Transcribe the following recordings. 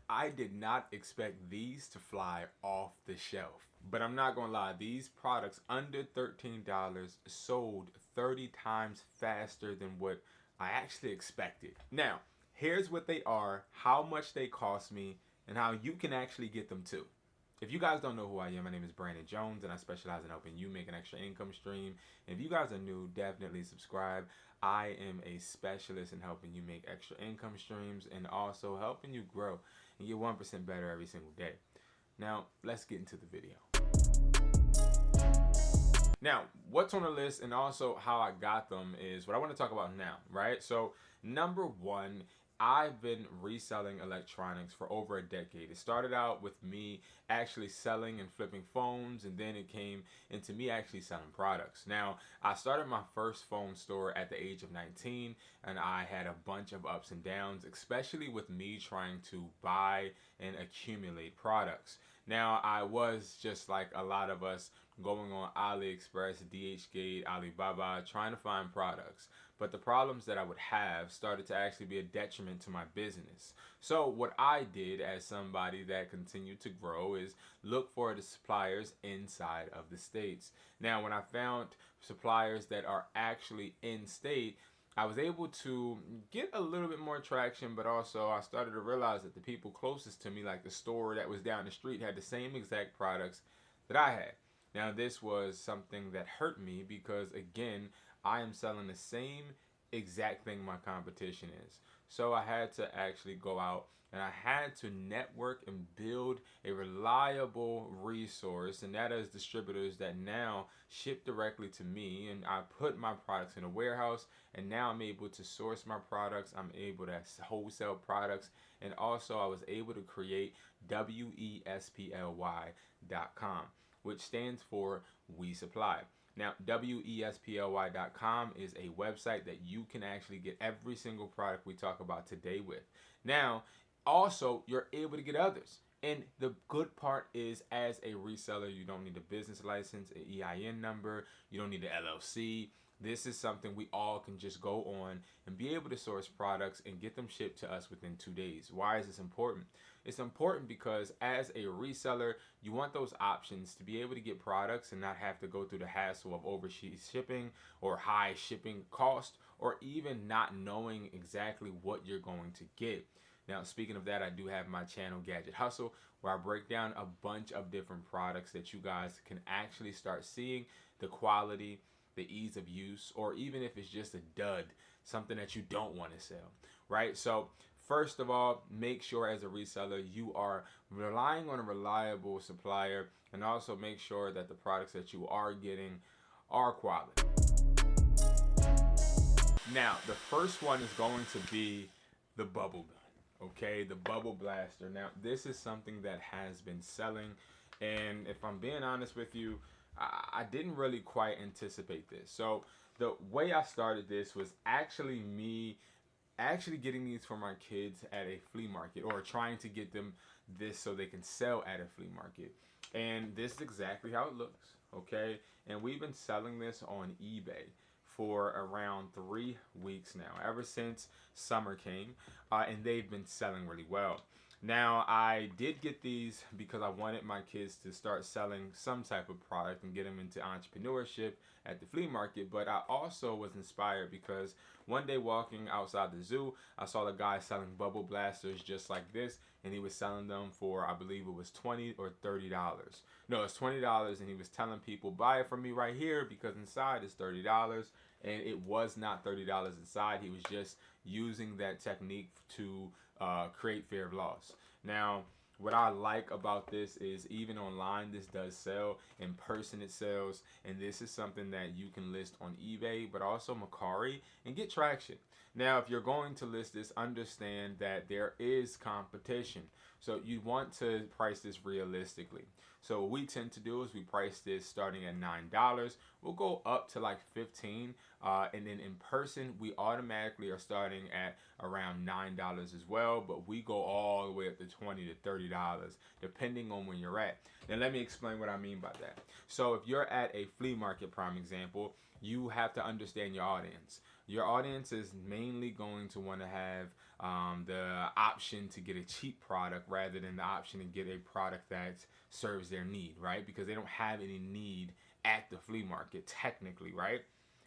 I did not expect these to fly off the shelf. But I'm not gonna lie, these products under $13 sold 30 times faster than what I actually expected. Now, here's what they are, how much they cost me, and how you can actually get them too. If you guys don't know who I am, my name is Brandon Jones, and I specialize in helping you make an extra income stream. And if you guys are new, definitely subscribe. I am a specialist in helping you make extra income streams and also helping you grow and get 1% better every single day. Now, let's get into the video. Now, what's on the list and also how I got them is what I want to talk about now, right? So, number one, I've been reselling electronics for over a decade. It started out with me actually selling and flipping phones, and then it came into me actually selling products. Now, I started my first phone store at the age of 19, and I had a bunch of ups and downs, especially with me trying to buy and accumulate products. Now, I was just like a lot of us going on AliExpress, DHgate, Alibaba, trying to find products. But the problems that I would have started to actually be a detriment to my business. So what I did as somebody that continued to grow is look for the suppliers inside of the states. Now, when I found suppliers that are actually in state, I was able to get a little bit more traction, but also I started to realize that the people closest to me, like the store that was down the street, had the same exact products that I had. Now, this was something that hurt me because, again, I am selling the same exact thing my competition is. So I had to actually go out and I had to network and build a reliable resource, and that is distributors that now ship directly to me, and I put my products in a warehouse, and now I'm able to source my products, I'm able to wholesale products, and also I was able to create WESPLY.com, which stands for We Supply. Now, WESPLY.com is a website that you can actually get every single product we talk about today with. Now, also, you're able to get others. And the good part is, as a reseller, you don't need a business license, an EIN number, you don't need an LLC. This is something we all can just go on and be able to source products and get them shipped to us within 2 days. Why is this important? It's important because as a reseller, you want those options to be able to get products and not have to go through the hassle of overseas shipping or high shipping cost, or even not knowing exactly what you're going to get. Now, speaking of that, I do have my channel, Gadget Hustle, where I break down a bunch of different products that you guys can actually start seeing the quality, the ease of use, or even if it's just a dud, something that you don't want to sell, right? So first of all, make sure as a reseller you are relying on a reliable supplier, and also make sure that the products that you are getting are quality. Now, the first one is going to be the bubble gun. Okay, the bubble blaster. Now, this is something that has been selling, and if I'm being honest with you, I didn't really quite anticipate this. So the way I started this was actually me getting these for my kids at a flea market, or trying to get them this so they can sell at a flea market. And this is exactly how it looks, okay? And we've been selling this on eBay for around 3 weeks now, ever since summer came, and they've been selling really well. Now, I did get these because I wanted my kids to start selling some type of product and get them into entrepreneurship at the flea market, but I also was inspired because one day walking outside the zoo, I saw the guy selling bubble blasters just like this, and he was selling them for, I believe it was $20 or $30. No, it's $20, and he was telling people, buy it from me right here because inside is $30, and it was not $30 inside. He was just using that technique to create fear of loss. Now, what I like about this is even online this does sell, in person it sells, and this is something that you can list on eBay but also Mercari and get traction. Now, if you're going to list this, understand that there is competition, so you want to price this realistically. So what we tend to do is we price this starting at $9. We'll go up to like $15, and then in person we automatically are starting at around $9 as well, but we go all the way up to $20 to $30 depending on where you're at. Now let me explain what I mean by that. So if you're at a flea market, prime example, you have to understand your audience. your audience is mainly going to want to have the option to get a cheap product rather than the option to get a product that serves their need, right? Because they don't have any need at the flea market, technically, right?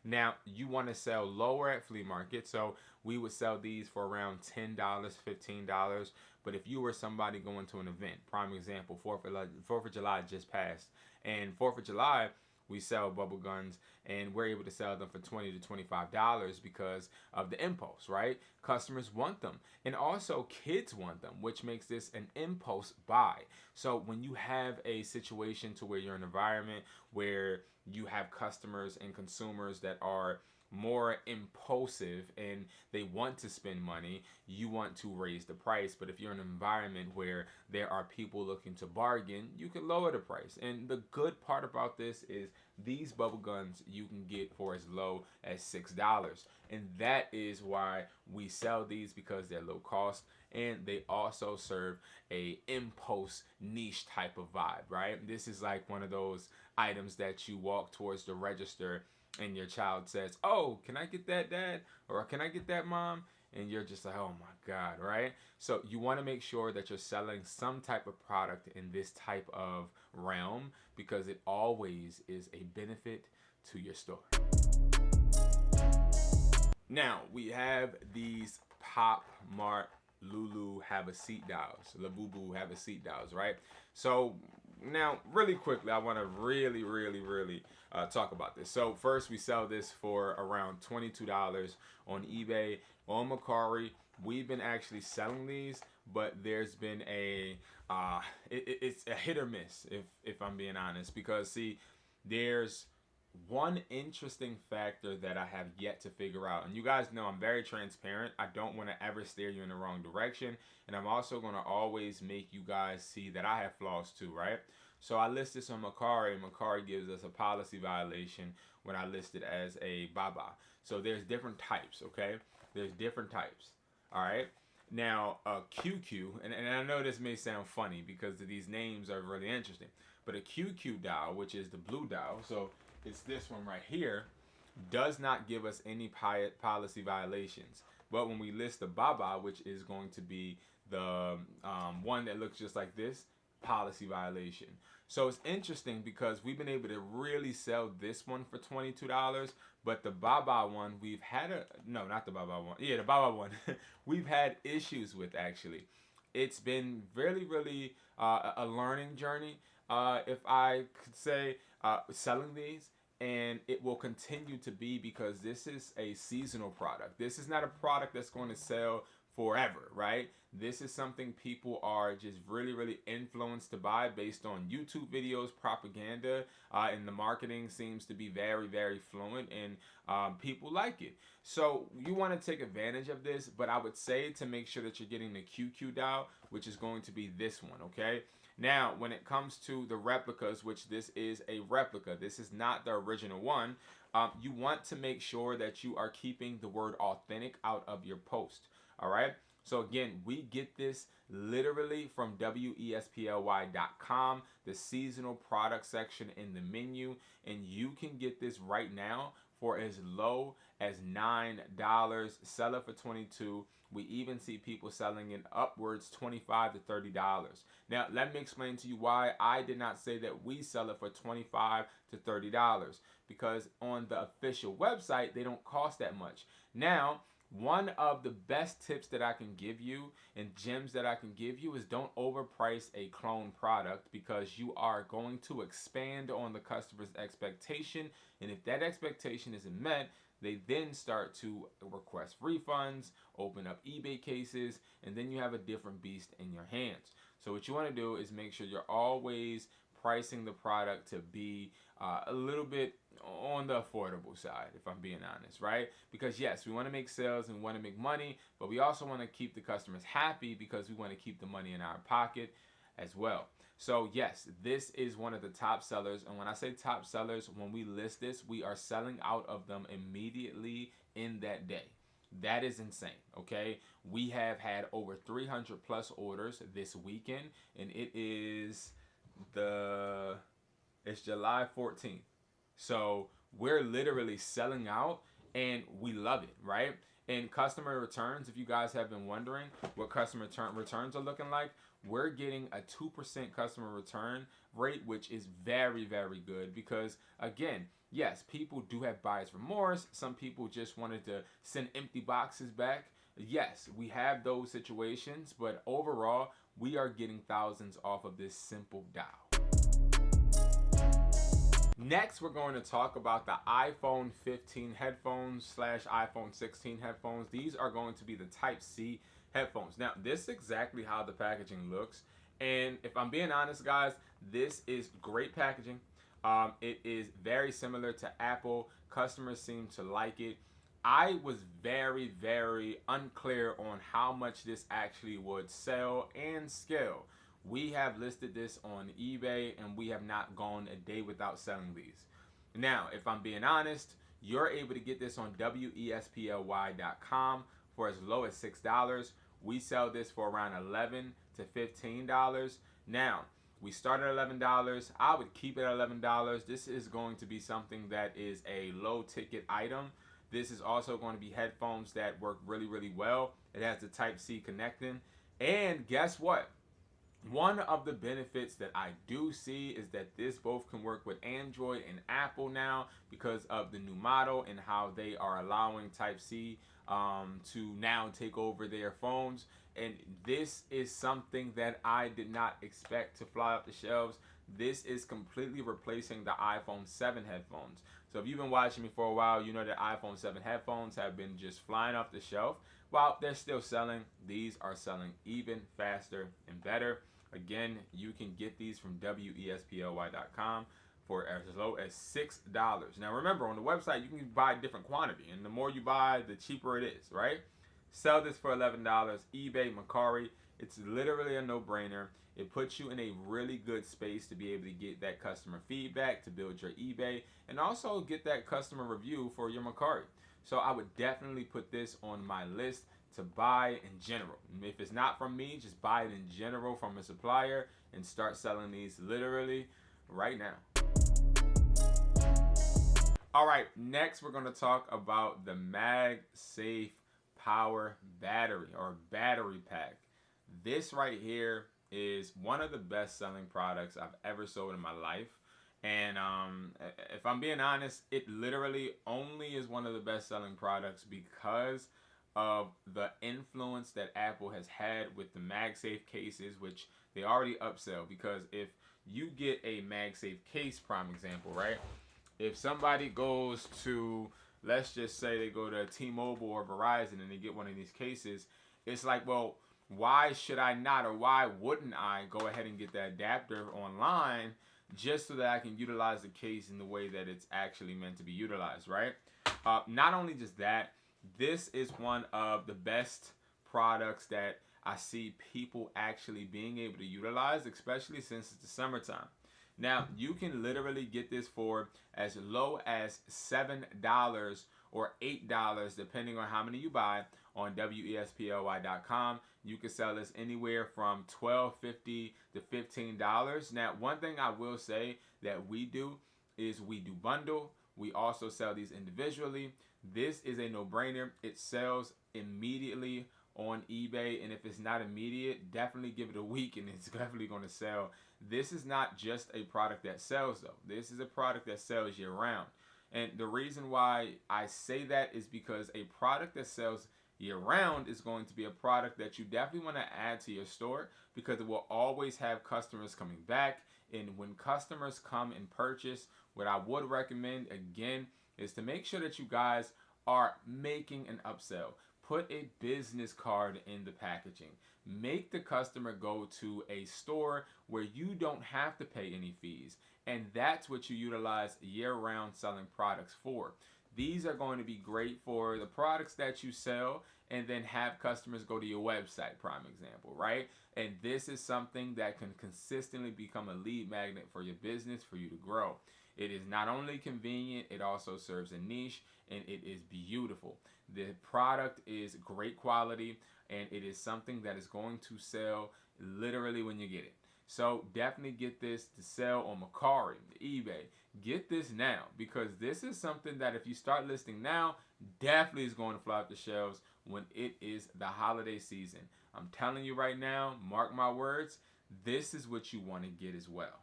Now, you want to sell lower at flea market, so we would sell these for around $10, $15. But if you were somebody going to an event, prime example, 4th of July just passed, and 4th of July, we sell bubble guns, and we're able to sell them for $20 to $25 because of the impulse, right? Customers want them, and also kids want them, which makes this an impulse buy. So when you have a situation to where you're in an environment where you have customers and consumers that are more impulsive and they want to spend money, you want to raise the price. But if you're in an environment where there are people looking to bargain, you can lower the price. And the good part about this is these bubble guns you can get for as low as $6. And that is why we sell these, because they're low cost and they also serve a impulse niche type of vibe, right? This is like one of those items that you walk towards the register and your child says, "Oh, can I get that, Dad?" Or "Can I get that, Mom?" And you're just like, "Oh my God," right? So you want to make sure that you're selling some type of product in this type of realm, because it always is a benefit to your store. Now, we have these Popmart Lulu have a seat dials, Labubu have a seat dials, right? So now, really quickly, I want to really talk about this. So first, we sell this for around $22 on eBay. On Mercari, we've been actually selling these, but there's been it's a hit or miss, if I'm being honest, because see, there's one interesting factor that I have yet to figure out. And you guys know I'm very transparent. I don't want to ever steer you in the wrong direction. And I'm also going to always make you guys see that I have flaws too, right? So I list this on Mercari, and Mercari gives us a policy violation when I list it as a Baba. So there's different types, okay? There's different types, all right? Now, a QQ, and I know this may sound funny because these names are really interesting, but a QQ dial, which is the blue dial, so it's this one right here, does not give us any policy violations. But when we list the Baba, which is going to be the one that looks just like this, policy violation. So it's interesting because we've been able to really sell this one for $22, but the Baba one we've had not the Baba one. Yeah, the Baba one we've had issues with actually. It's been really a learning journey, if I could say, selling these. And it will continue to be, because this is a seasonal product. This is not a product that's going to sell forever, right? This is something people are just really influenced to buy based on YouTube videos, propaganda, and the marketing seems to be very fluent, and people like it. So you want to take advantage of this, but I would say to make sure that you're getting the QQ dial, which is going to be this one, okay? Now, when it comes to the replicas, which this is a replica, this is not the original one, you want to make sure that you are keeping the word authentic out of your post, all right? So again, we get this literally from wesply.com, the seasonal product section in the menu, and you can get this right now for as low as $9, sell it for $22. We even see people selling it upwards $25 to $30. Now, let me explain to you why I did not say that we sell it for $25 to $30, because on the official website, they don't cost that much. Now, one of the best tips that I can give you and gems that I can give you is don't overprice a clone product, because you are going to expand on the customer's expectation. And if that expectation isn't met, they then start to request refunds, open up eBay cases, and then you have a different beast in your hands. So what you want to do is make sure you're always pricing the product to be a little bit on the affordable side, if I'm being honest, right? Because yes, we want to make sales and we want to make money, but we also want to keep the customers happy, because we want to keep the money in our pocket as well. So yes, this is one of the top sellers. And when I say top sellers, when we list this, we are selling out of them immediately in that day. That is insane, okay? We have had over 300 plus orders this weekend, and it's July 14th. So we're literally selling out, and we love it, right? And customer returns, if you guys have been wondering what customer returns are looking like, we're getting a 2% customer return rate, which is very, very good because, again, yes, people do have buyer's remorse. Some people just wanted to send empty boxes back. Yes, we have those situations, but overall, we are getting thousands off of this simple dial. Next, we're going to talk about the iPhone 15 headphones / iPhone 16 headphones. These are going to be the Type-C headphones. Now, this is exactly how the packaging looks. And if I'm being honest, guys, this is great packaging. It is very similar to Apple. Customers seem to like it. I was very, very unclear on how much this actually would sell and scale. We have listed this on eBay and we have not gone a day without selling these. Now, if I'm being honest, you're able to get this on wesply.com for as low as $6. We sell this for around $11 to $15. Now, we start at $11. I would keep it at $11. This is going to be something that is a low ticket item. This is also going to be headphones that work really, really well. It has the Type-C connecting. And guess what? One of the benefits that I do see is that this both can work with Android and Apple now because of the new model and how they are allowing Type-C to now take over their phones. And this is something that I did not expect to fly off the shelves. This is completely replacing the iPhone 7 headphones. So if you've been watching me for a while, you know that iPhone 7 headphones have been just flying off the shelf. While they're still selling, these are selling even faster and better. Again, you can get these from wesply.com for as low as $6. Now remember, on the website, you can buy different quantity, and the more you buy, the cheaper it is, right? Sell this for $11. eBay, Mercari, it's literally a no-brainer. It puts you in a really good space to be able to get that customer feedback, to build your eBay, and also get that customer review for your Mercari. So I would definitely put this on my list to buy in general. If it's not from me, just buy it in general from a supplier and start selling these literally right now. All right, next we're going to talk about the MagSafe Power Battery or Battery Pack. This right here is one of the best selling products I've ever sold in my life. And if I'm being honest, it literally only is one of the best selling products because of the influence that Apple has had with the MagSafe cases, which they already upsell. Because if you get a MagSafe case, prime example, right? If somebody goes to, let's just say they go to T-Mobile or Verizon and they get one of these cases, it's like, well, why should I not, or why wouldn't I go ahead and get the adapter online just so that I can utilize the case in the way that it's actually meant to be utilized, right? Not only just that, this is one of the best products that I see people actually being able to utilize, especially since it's the summertime. Now, you can literally get this for as low as $7 or $8, depending on how many you buy, on wesply.com. You can sell this anywhere from $12.50 to $15. Now, one thing I will say that we do is we do bundle. We also sell these individually. This is a no-brainer. It sells immediately on eBay, and if it's not immediate, definitely give it a week and it's definitely going to sell. This is not just a product that sells, though. This is a product that sells year-round. And the reason why I say that is because a product that sells year-round is going to be a product that you definitely want to add to your store, because it will always have customers coming back. And when customers come and purchase, what I would recommend, again, is to make sure that you guys are making an upsell. Put a business card in the packaging. Make the customer go to a store where you don't have to pay any fees. And that's what you utilize year-round selling products for. These are going to be great for the products that you sell, and then have customers go to your website, prime example, right? And this is something that can consistently become a lead magnet for your business, for you to grow. It is not only convenient, it also serves a niche, and it is beautiful. The product is great quality, and it is something that is going to sell literally when you get it. So definitely get this to sell on Mercari, eBay. Get this now, because this is something that if you start listing now, definitely is going to fly off the shelves when it is the holiday season. I'm telling you right now, mark my words, this is what you want to get as well.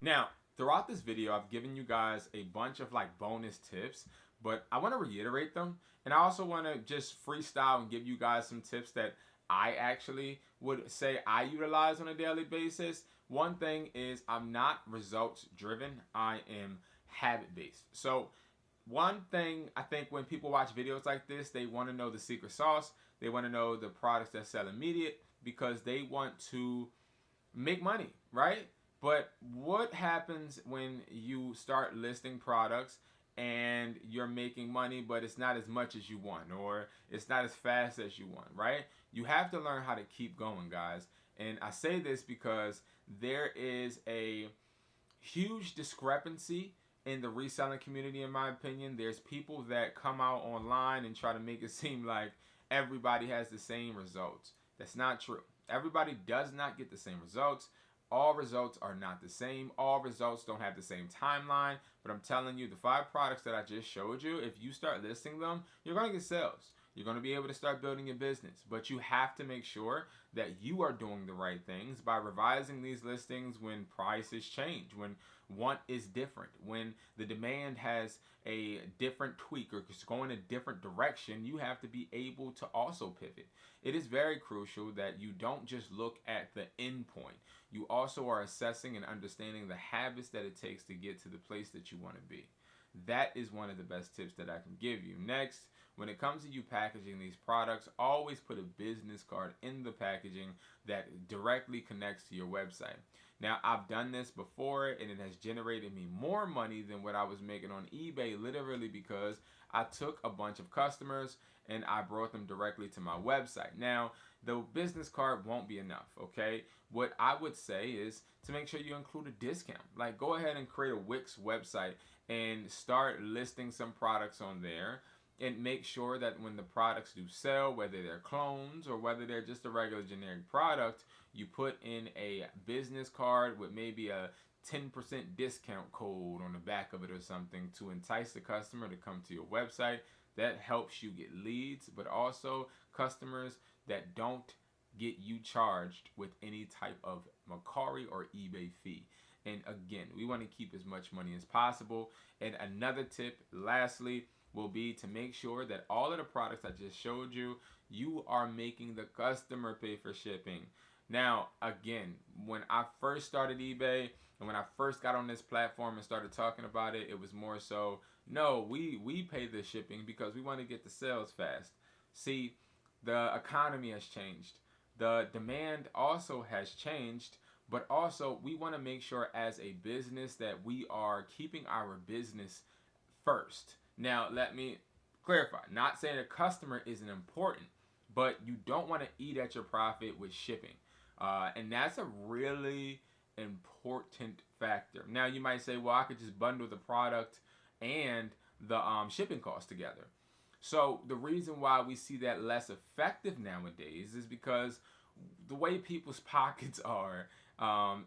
Now, throughout this video, I've given you guys a bunch of like bonus tips, but I want to reiterate them. And I also want to just freestyle and give you guys some tips that I actually would say I utilize on a daily basis. One thing is I'm not results driven. I am habit based. So one thing I think when people watch videos like this, they want to know the secret sauce. They want to know the products that sell immediate because they want to make money, right? But what happens when you start listing products and you're making money, but it's not as much as you want, or it's not as fast as you want, right? You have to learn how to keep going, guys. And I say this because there is a huge discrepancy in the reselling community, in my opinion. There's people that come out online and try to make it seem like everybody has the same results. That's not true. Everybody does not get the same results. All results are not the same. All results don't have the same timeline. But I'm telling you, the 5 products that I just showed you, if you start listing them, you're going to get sales. You're going to be able to start building your business. But you have to make sure that you are doing the right things by revising these listings when prices change, when want is different, when the demand has a different tweak or is going a different direction. You have to be able to also pivot. It is very crucial that you don't just look at the end point. You also are assessing and understanding the habits that it takes to get to the place that you want to be. That is one of the best tips that I can give you. Next, when it comes to you packaging these products, always put a business card in the packaging that directly connects to your website. Now, I've done this before and it has generated me more money than what I was making on eBay, literally because I took a bunch of customers and I brought them directly to my website. Now, the business card won't be enough, okay? What I would say is to make sure you include a discount. Like, go ahead and create a Wix website and start listing some products on there, and make sure that when the products do sell, whether they're clones or whether they're just a regular generic product, you put in a business card with maybe a 10% discount code on the back of it or something to entice the customer to come to your website. That helps you get leads, but also customers that don't get you charged with any type of Mercari or eBay fee. And again, we want to keep as much money as possible. And another tip, lastly, will be to make sure that all of the products I just showed you, you are making the customer pay for shipping. Now, again, when I first started eBay and when I first got on this platform and started talking about it, it was more so, no, we pay the shipping because we want to get the sales fast. See, the economy has changed. The demand also has changed, but also we want to make sure as a business that we are keeping our business first. Now, let me clarify. Not saying a customer isn't important, but you don't want to eat at your profit with shipping. And that's a really important factor. Now, you might say, well, I could just bundle the product and the shipping costs together. So the reason why we see that less effective nowadays is because the way people's pockets are,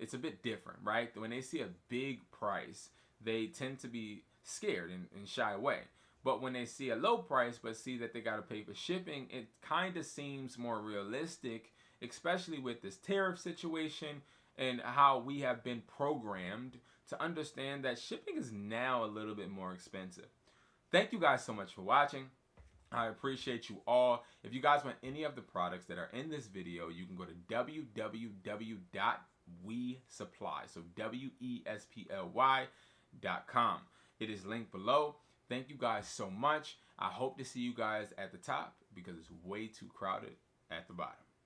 it's a bit different, right? When they see a big price, they tend to be scared and shy away. But when they see a low price but see that they got to pay for shipping, it kind of seems more realistic, especially with this tariff situation and how we have been programmed to understand that shipping is now a little bit more expensive. Thank you guys so much for watching. I appreciate you all. If you guys want any of the products that are in this video, you can go to www.wesply, so WESPLY.com. It is linked below. Thank you guys so much. I hope to see you guys at the top because it's way too crowded at the bottom.